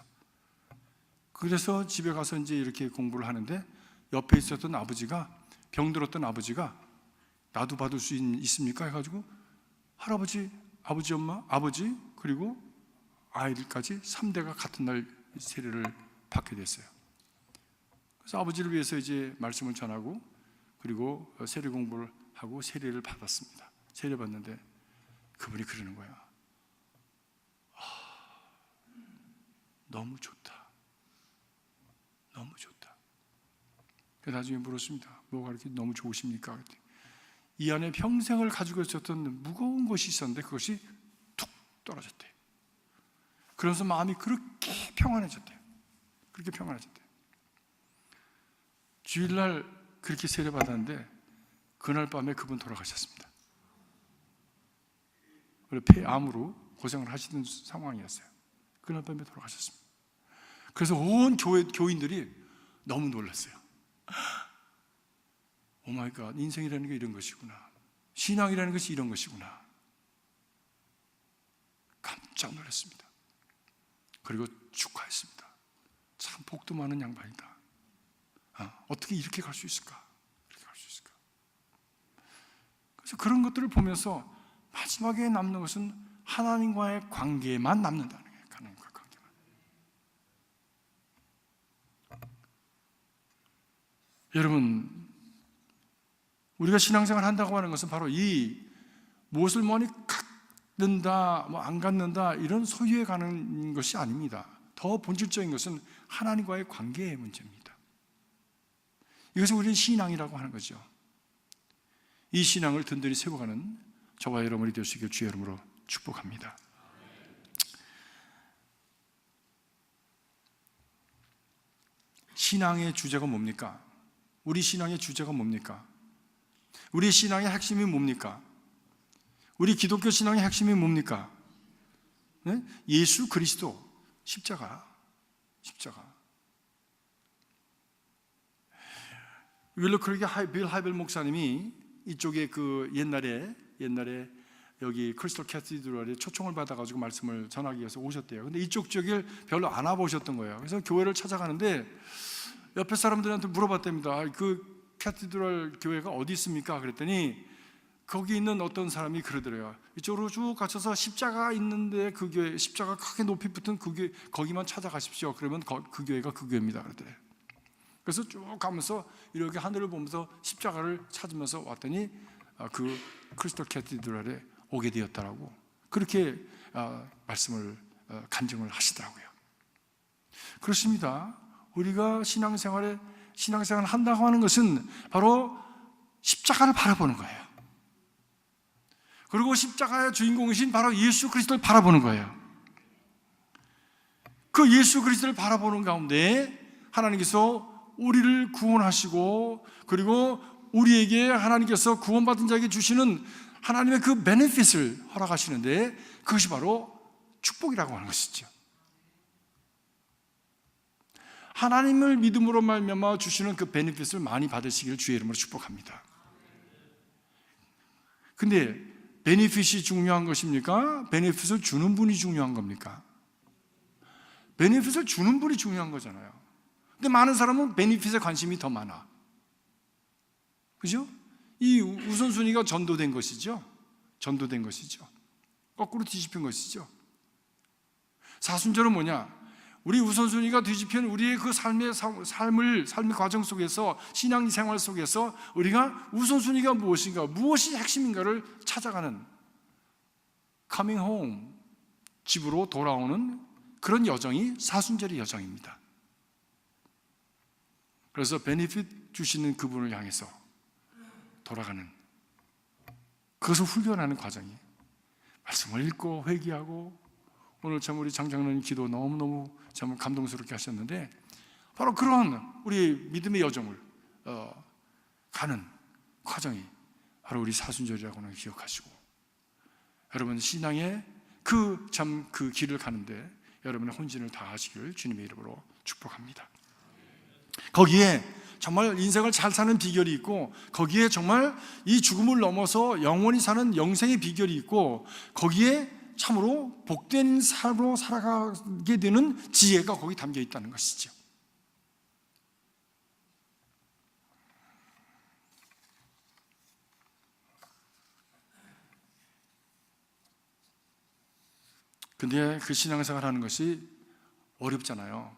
그래서 집에 가서 이제 이렇게 공부를 하는데, 옆에 있었던 아버지가, 병들었던 아버지가, 나도 받을 수 있습니까? 해가지고 할아버지, 아버지, 엄마, 아버지, 그리고 아이들까지 3대가 같은 날 세례를 받게 됐어요. 그래서 아버지를 위해서 이제 말씀을 전하고, 그리고 세례 공부를 하고 세례를 받았습니다. 세례 받는데 그분이 그러는 거야. 너무 좋다. 너무 좋다. 나중에 물었습니다. 뭐가 이렇게 너무 좋으십니까? 이 안에 평생을 가지고 있었던 무거운 것이 있었는데 그것이 툭 떨어졌대요. 그러면서 마음이 그렇게 평안해졌대요. 그렇게 평안해졌대요. 주일날 그렇게 세례받았는데 그날 밤에 그분 돌아가셨습니다. 폐암으로 고생을 하시는 상황이었어요. 그날 밤에 돌아가셨습니다. 그래서 온 교인들이 너무 놀랐어요. 오마이갓, 인생이라는 게 이런 것이구나. 신앙이라는 것이 이런 것이구나. 깜짝 놀랐습니다. 그리고 축하했습니다. 참 복도 많은 양반이다. 어떻게 이렇게 갈 수 있을까? 이렇게 갈 수 있을까? 그래서 그런 것들을 보면서 마지막에 남는 것은 하나님과의 관계만 남는다는 거예요. 하나님과 관계만. 여러분, 우리가 신앙생활 한다고 하는 것은 바로 이 무엇을 뭐니 갖는다, 뭐 안 갖는다 이런 소유에 가는 것이 아닙니다. 더 본질적인 것은 하나님과의 관계의 문제입니다. 이것을 우리는 신앙이라고 하는 거죠. 이 신앙을 든든히 세워가는 저와 여러분이 되시길 주의 이름으로 축복합니다. 신앙의 주제가 뭡니까? 우리 신앙의 주제가 뭡니까? 우리 신앙의 핵심이 뭡니까? 우리 기독교 신앙의 핵심이 뭡니까? 네? 예수 그리스도, 십자가. 윌러 크리기 빌 하이벨 목사님이 이쪽에 그 옛날에 여기 크리스털 캐티드럴에 초청을 받아가지고 말씀을 전하기 위해서 오셨대요. 근데 이쪽 지역을 별로 안 와보셨던 거예요. 그래서 교회를 찾아가는데 옆에 사람들한테 물어봤답니다. 그 캐티드럴 교회가 어디 있습니까? 그랬더니 거기 있는 어떤 사람이 그러더래요. 이쪽으로 쭉 가셔서 십자가 있는데 그 교회, 십자가 크게 높이 붙은 그 교회, 거기만 찾아가십시오. 그러면 그 교회가 그 교회입니다. 그러더래요. 그래서 쭉 가면서 이렇게 하늘을 보면서 십자가를 찾으면서 왔더니 그 크리스털 캐티드럴에 오게 되었다라고 그렇게 말씀을 간증을 하시더라고요. 그렇습니다. 우리가 신앙생활을 한다고 하는 것은 바로 십자가를 바라보는 거예요. 그리고 십자가의 주인공이신 바로 예수 그리스도를 바라보는 거예요. 그 예수 그리스도를 바라보는 가운데 하나님께서 우리를 구원하시고 그리고 우리에게 하나님께서 구원받은 자에게 주시는 하나님의 그 베네핏을 허락하시는데 그것이 바로 축복이라고 하는 것이죠. 하나님을 믿음으로 말미암아 주시는 그 베네핏을 많이 받으시기를 주의 이름으로 축복합니다. 근데 베네핏이 중요한 것입니까? 베네핏을 주는 분이 중요한 겁니까? 베네핏을 주는 분이 중요한 거잖아요. 근데 많은 사람은 베네핏에 관심이 더 많아. 그죠? 이 우선순위가 전도된 것이죠. 거꾸로 뒤집힌 것이죠. 사순절은 뭐냐? 우리 우선순위가 뒤집힌 우리의 그 삶의 과정 속에서, 신앙생활 속에서 우리가 우선순위가 무엇인가, 무엇이 핵심인가를 찾아가는 coming home, 집으로 돌아오는 그런 여정이 사순절의 여정입니다. 그래서 베네핏 주시는 그분을 향해서 돌아가는, 그것을 훈련하는 과정이, 말씀을 읽고 회개하고, 오늘 참 우리 장장로님 기도 너무너무 참 감동스럽게 하셨는데 바로 그런 우리 믿음의 여정을 가는 과정이 바로 우리 사순절이라고는 기억하시고, 여러분 신앙의 그 길을 가는데 여러분의 혼신을 다하시기를 주님의 이름으로 축복합니다. 거기에 정말 인생을 잘 사는 비결이 있고, 거기에 정말 이 죽음을 넘어서 영원히 사는 영생의 비결이 있고, 거기에 참으로 복된 삶으로 살아가게 되는 지혜가 거기 담겨 있다는 것이죠. 근데 그 신앙생활 하는 것이 어렵잖아요.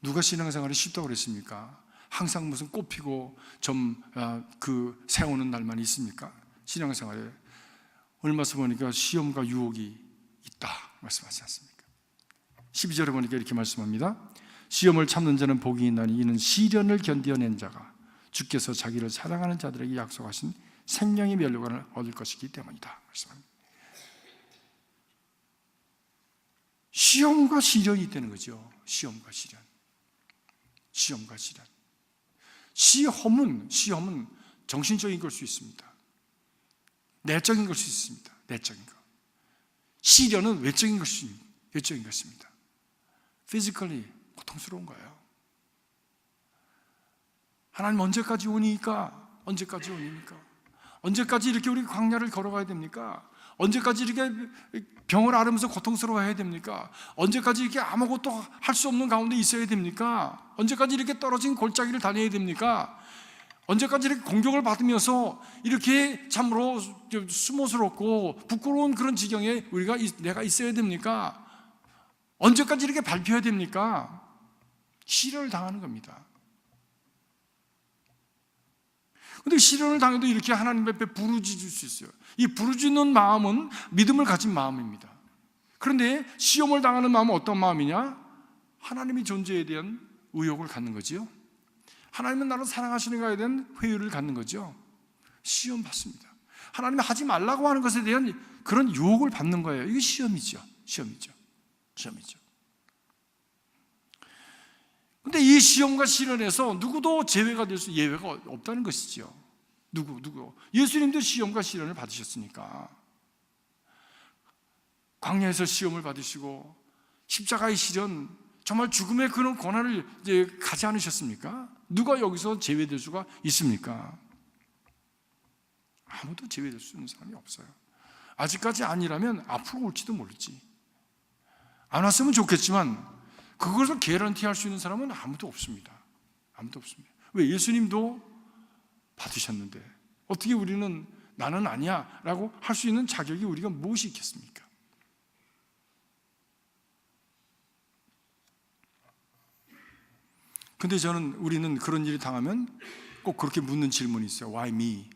누가 신앙생활이 쉽다고 그랬습니까? 항상 무슨 꽃 피고 그 세우는 날만 있습니까? 신앙생활에 얼마서 보니까 시험과 유혹이 있다 말씀하지 않습니까? 12절에 보니까 이렇게 말씀합니다. 시험을 참는 자는 복이 있나니 이는 시련을 견뎌낸 자가 주께서 자기를 사랑하는 자들에게 약속하신 생명의 면류관을 얻을 것이기 때문이다 말씀합니다. 시험과 시련이 있다는 거죠. 시험과 시련. 시험과 시련. 시험은 정신적인 걸 수 있습니다. 내적인 걸 수 있습니다. 내적인 거. 시련은 외적인 것입니다. physically 고통스러운 거예요. 하나님 언제까지 오니까? 언제까지 오니까? 언제까지 이렇게 우리 광야를 걸어가야 됩니까? 언제까지 이렇게 병을 앓으면서 고통스러워해야 됩니까? 언제까지 이렇게 아무것도 할 수 없는 가운데 있어야 됩니까? 언제까지 이렇게 떨어진 골짜기를 다녀야 됩니까? 언제까지 이렇게 공격을 받으면서 이렇게 참으로 수모스럽고 부끄러운 그런 지경에 내가 있어야 됩니까? 언제까지 이렇게 밟혀야 됩니까? 시련을 당하는 겁니다. 근데 시련을 당해도 이렇게 하나님 앞에 부르짖을 수 있어요. 이 부르짖는 마음은 믿음을 가진 마음입니다. 그런데 시험을 당하는 마음은 어떤 마음이냐? 하나님의 존재에 대한 의욕을 갖는 거지요. 하나님은 나를 사랑하시는 것에 대한 회의를 갖는 거죠. 시험 받습니다. 하나님이 하지 말라고 하는 것에 대한 그런 유혹을 받는 거예요. 이게 시험이죠. 근데 이 시험과 시련에서 누구도 예외가 없다는 것이죠. 누구. 예수님도 시험과 시련을 받으셨으니까. 광야에서 시험을 받으시고 십자가의 시련, 정말 죽음의 그런 고난을 이제 가지 않으셨습니까? 누가 여기서 제외될 수가 있습니까? 아무도 제외될 수 있는 사람이 없어요. 아직까지 아니라면 앞으로 올지도 모르지. 안 왔으면 좋겠지만 그것을 개런티할 수 있는 사람은 아무도 없습니다. 왜? 예수님도 받으셨는데 어떻게 우리는 나는 아니야 라고 할 수 있는 자격이 우리가 무엇이 있겠습니까? 근데 우리는 그런 일이 당하면 꼭 그렇게 묻는 질문이 있어요. Why me?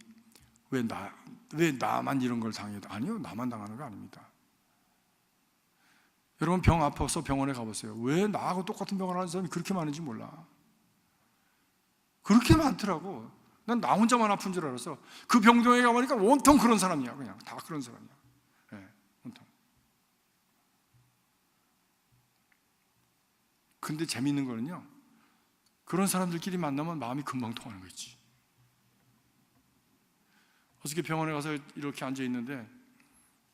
왜 나만 이런 걸 당해도? 아니요, 나만 당하는 거 아닙니다. 여러분 병 아파서 병원에 가보세요. 왜 나하고 똑같은 병을 하는 사람이 그렇게 많은지 몰라. 그렇게 많더라고. 난 나 혼자만 아픈 줄 알았어. 그 병동에 가보니까 온통 그런 사람이야. 그냥 다 그런 사람이야. 네, 온통. 근데 재미있는 거는요, 그런 사람들끼리 만나면 마음이 금방 통하는 거 있지. 어저께 병원에 가서 이렇게 앉아 있는데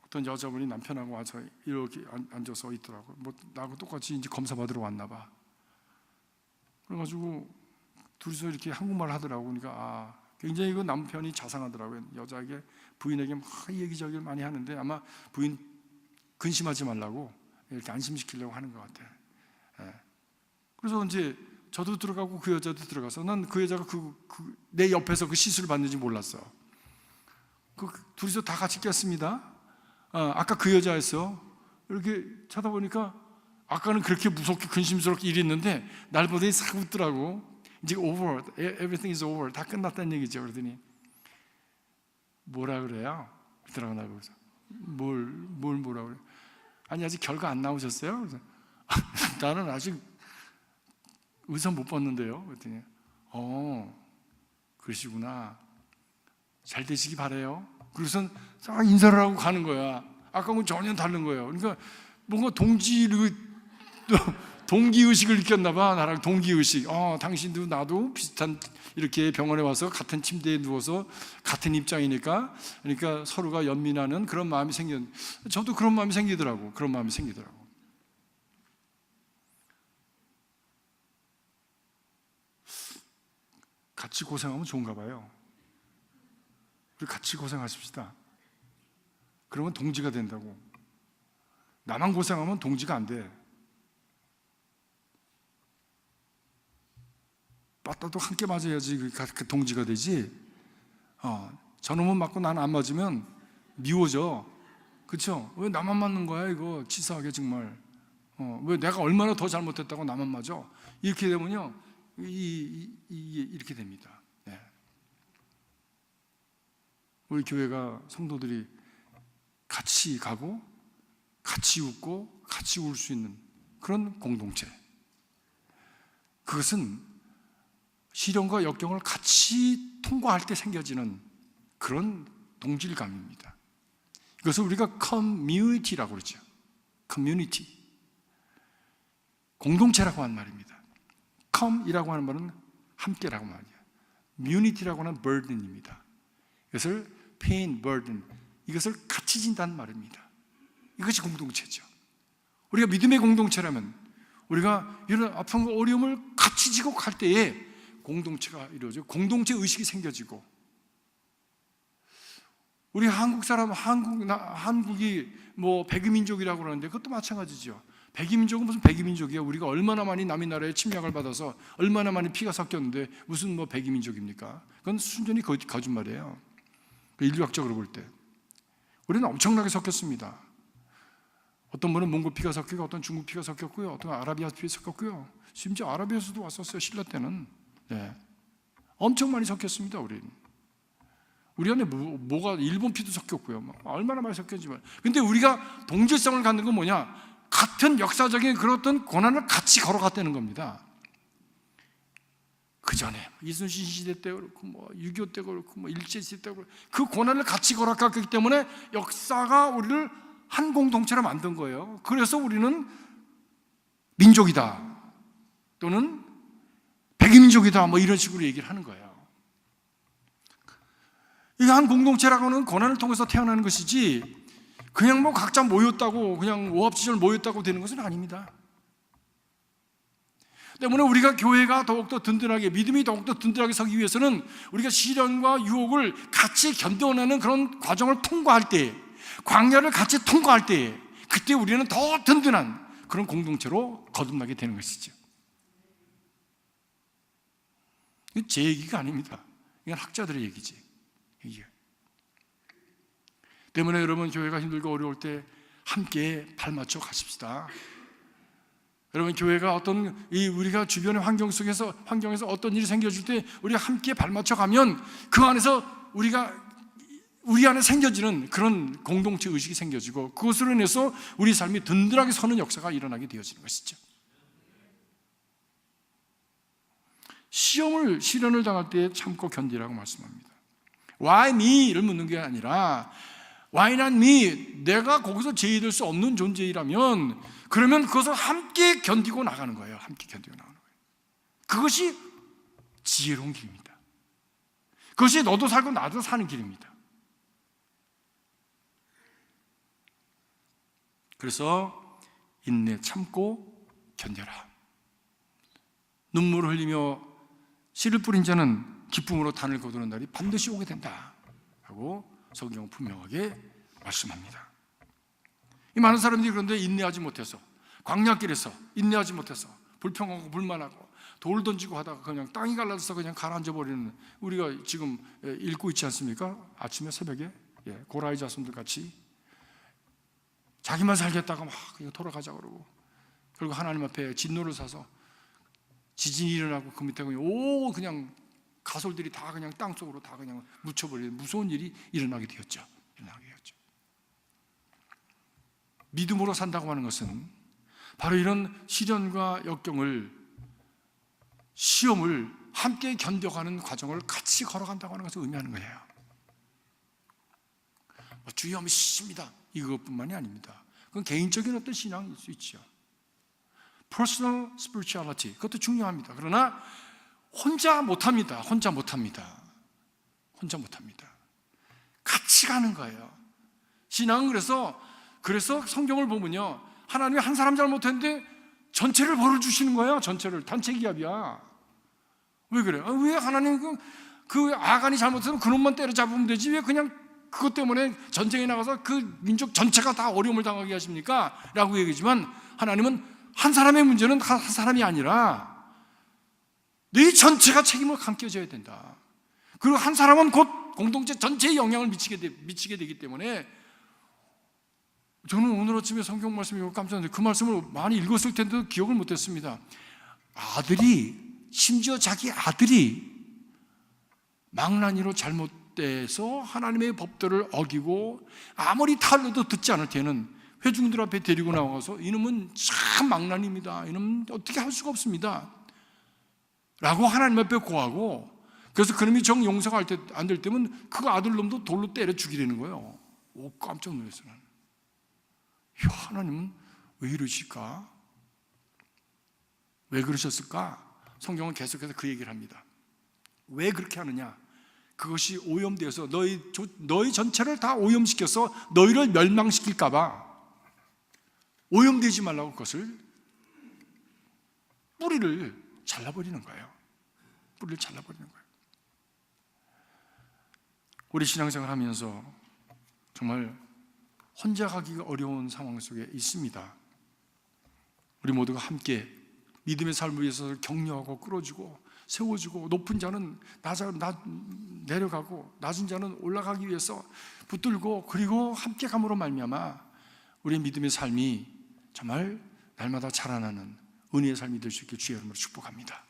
어떤 여자분이 남편하고 와서 이렇게 앉아서 있더라고요. 나하고 똑같이 이제 검사 받으러 왔나 봐. 그래가지고 둘이서 이렇게 한국말 하더라고. 그러니까 굉장히 그 남편이 자상하더라고요. 여자에게, 부인에게 막 얘기저기를 많이 하는데 아마 부인 근심하지 말라고 이렇게 안심시키려고 하는 것 같아. 예. 그래서 이제 저도 들어가고 그 여자도 들어가서 난 그 여자가 내 옆에서 그 시술을 받는지 몰랐어. 둘이서 다 같이 꼈습니다. 아까 그 여자였어. 이렇게 쳐다보니까 아까는 그렇게 무섭게 근심스럽게 이랬는데 날 보더니 싹 웃더라고. 이제 over, everything is over, 다 끝났다는 얘기죠. 그러더니 뭐라 그래요? 그러더라고. 날 보고서 뭐라 그래? 아니 아직 결과 안 나오셨어요? 그래서 나는 아직 의사 못 봤는데요. 그랬더니 그러시구나. 잘 되시기 바래요. 그래서 싹 인사를 하고 가는 거야. 아까하고는 전혀 다른 거예요. 그러니까 뭔가 동기의식을 느꼈나 봐. 나랑 동기의식. 당신도 나도 비슷한 이렇게 병원에 와서 같은 침대에 누워서 같은 입장이니까, 그러니까 서로가 연민하는 그런 마음이 저도 그런 마음이 생기더라고. 같이 고생하면 좋은가 봐요. 우리 같이 고생하십시다. 그러면 동지가 된다고. 나만 고생하면 동지가 안 돼. 맞다도 함께 맞아야지 그 동지가 되지. 저놈은 맞고 나는 안 맞으면 미워져. 그렇죠? 왜 나만 맞는 거야 이거 치사하게 정말. 왜 내가 얼마나 더 잘못했다고 나만 맞아? 이렇게 되면요 이렇게 됩니다. 네. 우리 교회가 성도들이 같이 가고 같이 웃고 같이 울 수 있는 그런 공동체, 그것은 시련과 역경을 같이 통과할 때 생겨지는 그런 동질감입니다. 이것을 우리가 커뮤니티라고 그러죠. 커뮤니티, 공동체라고 하는 말입니다. come이라고 하는 말은 함께라고 말이에요. 뮤니티라고 하는 burden입니다. 이것을 pain, burden, 이것을 같이 진다는 말입니다. 이것이 공동체죠. 우리가 믿음의 공동체라면 우리가 이런 아픔과 어려움을 같이 지고 갈 때에 공동체가 이루어져 공동체 의식이 생겨지고, 우리 한국 사람, 한국이 뭐 백이민족이라고 그러는데 그것도 마찬가지죠. 백이민족은 무슨 백이민족이야? 우리가 얼마나 많이 남의 나라에 침략을 받아서 얼마나 많이 피가 섞였는데 무슨 뭐 백이민족입니까? 그건 순전히 거짓말이에요. 인류학적으로 볼 때 우리는 엄청나게 섞였습니다. 어떤 분은 몽골 피가 섞이고, 어떤 중국 피가 섞였고요, 어떤 아라비아 피가 섞였고요, 심지어 아라비아에서도 왔었어요. 신라 때는. 네. 엄청 많이 섞였습니다. 우리 안에 뭐가 일본 피도 섞였고요. 얼마나 많이 섞였지만, 근데 우리가 동질성을 갖는 건 뭐냐? 같은 역사적인 그런 어떤 고난을 같이 걸어갔다는 겁니다. 그 전에 이순신 시대 때 그렇고, 뭐 6.25 때 그렇고, 뭐 일제시대 때 그렇고, 그 고난을 같이 걸어갔기 때문에 역사가 우리를 한 공동체로 만든 거예요. 그래서 우리는 민족이다, 또는 백이민족이다, 뭐 이런 식으로 얘기를 하는 거예요. 이게 한 공동체라고 하는 고난을 통해서 태어나는 것이지, 그냥 뭐 각자 모였다고, 그냥 오합지졸 모였다고 되는 것은 아닙니다. 때문에 우리가 교회가 더욱더 든든하게, 믿음이 더욱더 든든하게 서기 위해서는 우리가 시련과 유혹을 같이 견뎌내는 그런 과정을 통과할 때, 광야를 같이 통과할 때, 그때 우리는 더 든든한 그런 공동체로 거듭나게 되는 것이죠. 이건 제 얘기가 아닙니다. 이건 학자들의 얘기지. 이게. 때문에 여러분, 교회가 힘들고 어려울 때 함께 발맞춰 가십시다. 여러분, 교회가 우리가 주변의 환경에서 어떤 일이 생겨질 때 우리가 함께 발맞춰 가면 그 안에서 우리 안에 생겨지는 그런 공동체 의식이 생겨지고, 그것으로 인해서 우리 삶이 든든하게 서는 역사가 일어나게 되어지는 것이죠. 시련을 당할 때 참고 견디라고 말씀합니다. Why me?를 묻는 게 아니라 Why not me? 내가 거기서 제의될 수 없는 존재이라면, 그러면 그것을 함께 견디고 나가는 거예요. 함께 견디고 나가는 거예요. 그것이 지혜로운 길입니다. 그것이 너도 살고 나도 사는 길입니다. 그래서 인내 참고 견뎌라. 눈물을 흘리며 씨를 뿌린 자는 기쁨으로 단을 거두는 날이 반드시 오게 된다 하고 성경은 분명하게 말씀합니다. 이 많은 사람들이 그런데 인내하지 못해서, 광야길에서 인내하지 못해서 불평하고 불만하고 돌 던지고 하다가 그냥 땅이 갈라져서 그냥 가라앉아 버리는, 우리가 지금 읽고 있지 않습니까? 아침에 새벽에 고라의 자손들 같이 자기만 살겠다가 막 그냥 돌아가자 그러고, 그리고 하나님 앞에 진노를 사서 지진이 일어나고 그 밑에 그냥 가솔들이 다 그냥 땅속으로 다 그냥 묻혀버리는 무서운 일이 일어나게 되었죠. 믿음으로 산다고 하는 것은 바로 이런 시련과 역경을, 시험을 함께 견뎌가는 과정을 같이 걸어간다고 하는 것을 의미하는 거예요. 주여 믿습니다, 이것뿐만이 아닙니다. 그건 개인적인 어떤 신앙일 수 있죠. Personal spirituality, 그것도 중요합니다. 그러나 혼자 못합니다. 같이 가는 거예요. 신앙은 그래서 성경을 보면요, 하나님이 한 사람 잘못했는데 전체를 벌을 주시는 거예요. 전체를. 단체 기합이야. 왜 그래요? 왜 하나님 그 아간이 잘못했으면 그놈만 때려잡으면 되지, 왜 그냥 그것 때문에 전쟁에 나가서 그 민족 전체가 다 어려움을 당하게 하십니까? 라고 얘기하지만, 하나님은 한 사람의 문제는 한 사람이 아니라 너희 전체가 책임을 함께 져야 된다. 그리고 한 사람은 곧 공동체 전체에 영향을 미치게 되기 때문에, 저는 오늘 아침에 성경 말씀이 깜짝 놀랐는데 그 말씀을 많이 읽었을 텐데도 기억을 못했습니다. 아들이 심지어 자기 아들이 망나니로 잘못돼서 하나님의 법도를 어기고 아무리 탈로도 듣지 않을 때는 회중들 앞에 데리고 나와서 이놈은 참 망나니입니다, 이놈은 어떻게 할 수가 없습니다 라고 하나님 앞에 고하고, 그래서 그놈이 정 용서가 안 될 때면 그 아들놈도 돌로 때려 죽이려는 거예요. 오, 깜짝 놀랐어요. 하나님은 왜 이러실까? 왜 그러셨을까? 성경은 계속해서 그 얘기를 합니다. 왜 그렇게 하느냐? 그것이 오염되어서 너희 전체를 다 오염시켜서 너희를 멸망시킬까 봐 오염되지 말라고 그것을 뿌리를 잘라버리는 거예요. 뿌리를 잘라버리는 거예요. 우리 신앙생활 하면서 정말 혼자 가기가 어려운 상황 속에 있습니다. 우리 모두가 함께 믿음의 삶을 위해서 격려하고 끌어주고 세워주고, 높은 자는 내려가고 낮은 자는 올라가기 위해서 붙들고, 그리고 함께 감으로 말미암아 우리의 믿음의 삶이 정말 날마다 자라나는 은혜의 삶이 될 수 있게 주의 이름으로 축복합니다.